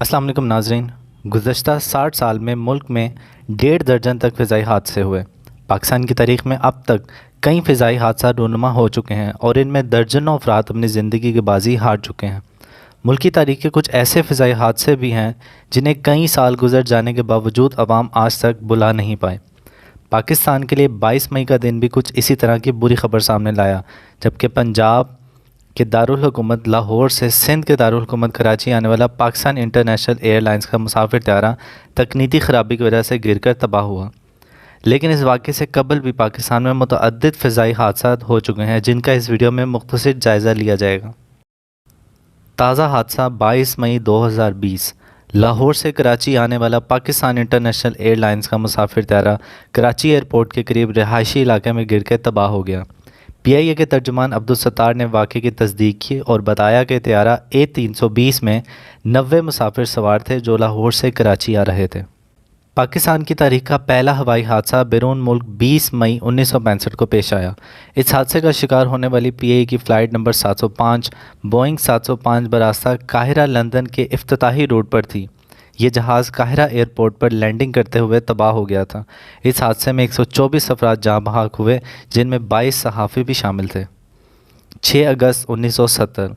السلام علیکم ناظرین، گزشتہ 60 سال میں ملک میں 1.5 درجن تک فضائی حادثے ہوئے۔ پاکستان کی تاریخ میں اب تک کئی فضائی حادثات رونما ہو چکے ہیں اور ان میں درجنوں افراد اپنی زندگی کی بازی ہار چکے ہیں۔ ملکی تاریخ کے کچھ ایسے فضائی حادثے بھی ہیں جنہیں کئی سال گزر جانے کے باوجود عوام آج تک بھلا نہیں پائے۔ پاکستان کے لیے 22 مئی کا دن بھی کچھ اسی طرح کی بری خبر سامنے لایا، جبکہ پنجاب کہ دارالحکومت لاہور سے سندھ کے دارالحکومت کراچی آنے والا پاکستان انٹرنیشنل ایئر لائنز کا مسافر طیارہ تکنیکی خرابی کی وجہ سے گر کر تباہ ہوا۔ لیکن اس واقعے سے قبل بھی پاکستان میں متعدد فضائی حادثات ہو چکے ہیں جن کا اس ویڈیو میں مختصر جائزہ لیا جائے گا۔ تازہ حادثہ 22 مئی 2020 لاہور سے کراچی آنے والا پاکستان انٹرنیشنل ایئر لائنز کا مسافر طیارہ کراچی ایئرپورٹ کے قریب رہائشی علاقے میں گر کے تباہ ہو گیا۔ پی آئی اے کے ترجمان عبدالستار نے واقعے کی تصدیق کی اور بتایا کہ طیارہ A320 میں 90 مسافر سوار تھے جو لاہور سے کراچی آ رہے تھے۔ پاکستان کی تاریخ کا پہلا ہوائی حادثہ بیرون ملک 20 مئی 1965 کو پیش آیا۔ اس حادثے کا شکار ہونے والی پی آئی اے کی فلائٹ نمبر 705 بوئنگ 705 براستہ قاہرہ لندن کے افتتاحی روٹ پر تھی۔ یہ جہاز قاہرہ ایئرپورٹ پر لینڈنگ کرتے ہوئے تباہ ہو گیا تھا۔ اس حادثے میں 124 افراد جاں بحق ہوئے جن میں 22 صحافی بھی شامل تھے۔ 6 اگست 1970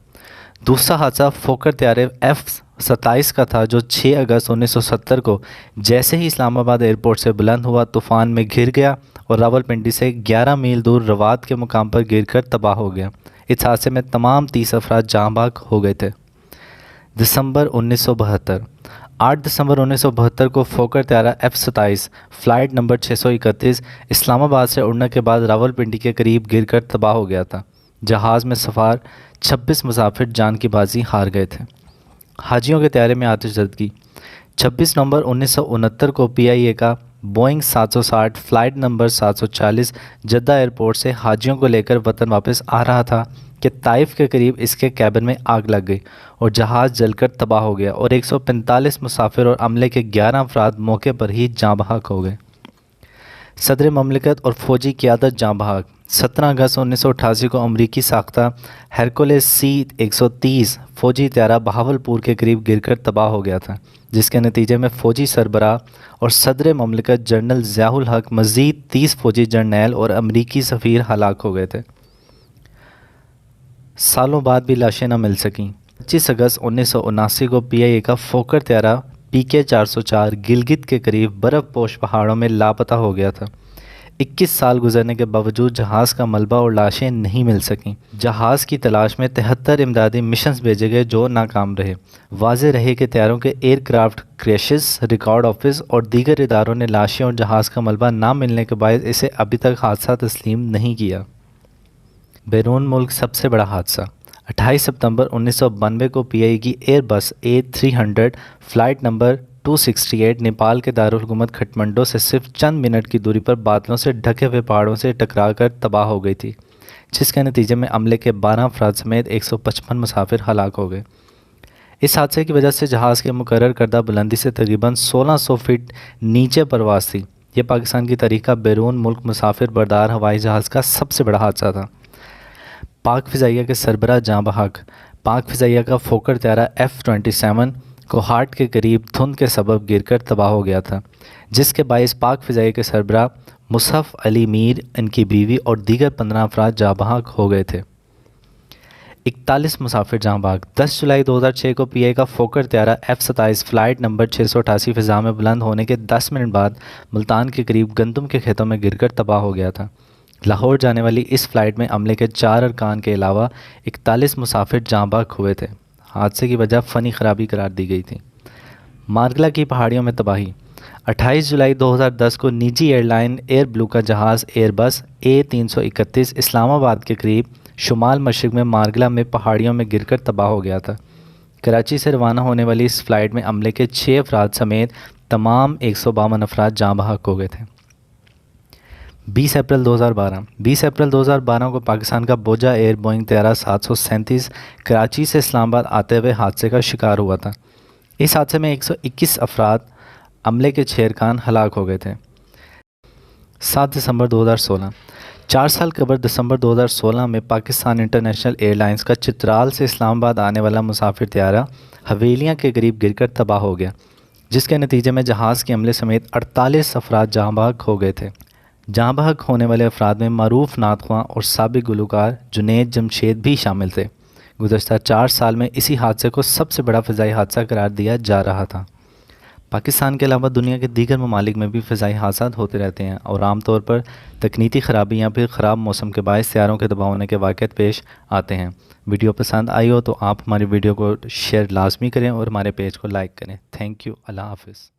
دوسرا حادثہ فوکر طیارے F-27 کا تھا جو 6 اگست 1970 کو جیسے ہی اسلام آباد ایئرپورٹ سے بلند ہوا طوفان میں گر گیا اور راولپنڈی سے 11 میل دور روات کے مقام پر گر کر تباہ ہو گیا۔ اس حادثے میں تمام 30 افراد جاں بحق ہو گئے تھے۔ دسمبر 1972 8 دسمبر 1972 کو فوکر طیارہ F-27 فلائٹ نمبر 631 اسلام آباد سے اڑنے کے بعد راولپنڈی کے قریب گر کر تباہ ہو گیا تھا۔ جہاز میں سوار 26 مسافر جان کی بازی ہار گئے تھے۔ حاجیوں کے طیارے میں آتش زدگی 26 نومبر 1969 کو پی آئی اے کا Boeing 760 flight number 740 Jeddah airport سے حاجیوں کو لے کر وطن واپس آ رہا تھا کہ طائف کے قریب اس کے کیبن میں آگ لگ گئی اور جہاز جل کر تباہ ہو گیا اور 145 مسافر اور عملے کے 11 افراد موقع پر ہی جاں بحق ہو گئے۔ صدر مملکت اور فوجی قیادت جاں بحق 17 اگست 1988 کو امریکی ساختہ ہرکولس C-130 فوجی طیارہ بہاولپور کے قریب گر کر تباہ ہو گیا تھا، جس کے نتیجے میں فوجی سربراہ اور صدر مملکت جنرل ضیاء الحق مزید 30 فوجی جرنیل اور امریکی سفیر ہلاک ہو گئے تھے۔ سالوں بعد بھی لاشیں نہ مل سکیں۔ 25 اگست 1979 کو پی آئی اے کا فوکر طیارہ PK-404 گلگت کے قریب برف پوش پہاڑوں میں لاپتہ ہو گیا تھا۔ 21 سال گزرنے کے باوجود جہاز کا ملبہ اور لاشیں نہیں مل سکیں۔ جہاز کی تلاش میں 73 امدادی مشنز بھیجے گئے جو ناکام رہے۔ واضح رہے کہ طیاروں کے aircraft crashes record office اور دیگر اداروں نے لاشیں اور جہاز کا ملبہ نہ ملنے کے باعث اسے ابھی تک حادثہ تسلیم نہیں کیا۔ بیرون ملک سب سے بڑا حادثہ 28 ستمبر 1992 کو پی آئی اے کی ایئر بس A300 فلائٹ نمبر 268 نیپال کے دارالحکومت کھٹمنڈو سے صرف چند منٹ کی دوری پر بادلوں سے ڈھکے ہوئے پہاڑوں سے ٹکرا کر تباہ ہو گئی تھی، جس کے نتیجے میں عملے کے 12 افراد سمیت 155 مسافر ہلاک ہو گئے۔ اس حادثے کی وجہ سے جہاز کے مقرر کردہ بلندی سے تقریباً 1600 فٹ نیچے پرواز تھی۔ یہ پاکستان کی تاریخ کا بیرون ملک مسافر بردار ہوائی جہاز کا سب سے بڑا حادثہ تھا۔ پاک فضائیہ کے سربراہ جاں بحق پاک فضائیہ کا فوکر طیارہ F-27 کوہاٹ کے قریب دھند کے سبب گر کر تباہ ہو گیا تھا، جس کے باعث پاک فضائیہ کے سربراہ مصحف علی میر، ان کی بیوی اور دیگر 15 افراد جاں بحق ہو گئے تھے۔ 41 مسافر جاں بحق 10 جولائی 2006 کو پی آئی کا فوکر طیارہ F-27 فلائٹ نمبر 688 فضا میں بلند ہونے کے 10 منٹ بعد ملتان کے قریب گندم کے کھیتوں میں گر کر تباہ ہو گیا تھا۔ لاہور جانے والی اس فلائٹ میں عملے کے 4 ارکان کے علاوہ 41 مسافر جاں بحق ہوئے تھے۔ حادثے کی وجہ فنی خرابی قرار دی گئی تھی۔ مارگلہ کی پہاڑیوں میں تباہی 28 جولائی 2010 کو نجی ایئر لائن ایئر بلو کا جہاز ایئر بس A331 اسلام آباد کے قریب شمال مشرق میں مارگلہ میں پہاڑیوں میں گر کر تباہ ہو گیا تھا۔ کراچی سے روانہ ہونے والی اس فلائٹ میں عملے کے 6 افراد سمیت تمام 152 افراد جاں بحق ہو گئے تھے۔ 20 اپریل 2012 کو پاکستان کا بوجھا ایئر بوئنگ طیارہ 737 کراچی سے اسلام آباد آتے ہوئے حادثے کا شکار ہوا تھا۔ اس حادثے میں 121 افراد عملے کے 6 ارکان ہلاک ہو گئے تھے۔ 7 دسمبر 2016 4 سال قبل دسمبر 2016 میں پاکستان انٹرنیشنل ایئر لائنز کا چترال سے اسلام آباد آنے والا مسافر طیارہ حویلیاں کے قریب گر کر تباہ ہو گیا، جس کے نتیجے میں جہاز کے عملے سمیت 48 افراد جاں بحق ہو گئے تھے۔ جاں بحق ہونے والے افراد میں معروف نعت خواں اور سابق گلوکار جنید جمشید بھی شامل تھے۔ گزشتہ 4 سال میں اسی حادثے کو سب سے بڑا فضائی حادثہ قرار دیا جا رہا تھا۔ پاکستان کے علاوہ دنیا کے دیگر ممالک میں بھی فضائی حادثات ہوتے رہتے ہیں اور عام طور پر تکنیکی خرابی یا پھر خراب موسم کے باعث سیاروں کے تباہ ہونے کے واقعات پیش آتے ہیں۔ ویڈیو پسند آئی ہو تو آپ ہماری ویڈیو کو شیئر لازمی کریں اور ہمارے پیج کو لائک کریں۔ تھینک یو، اللہ حافظ۔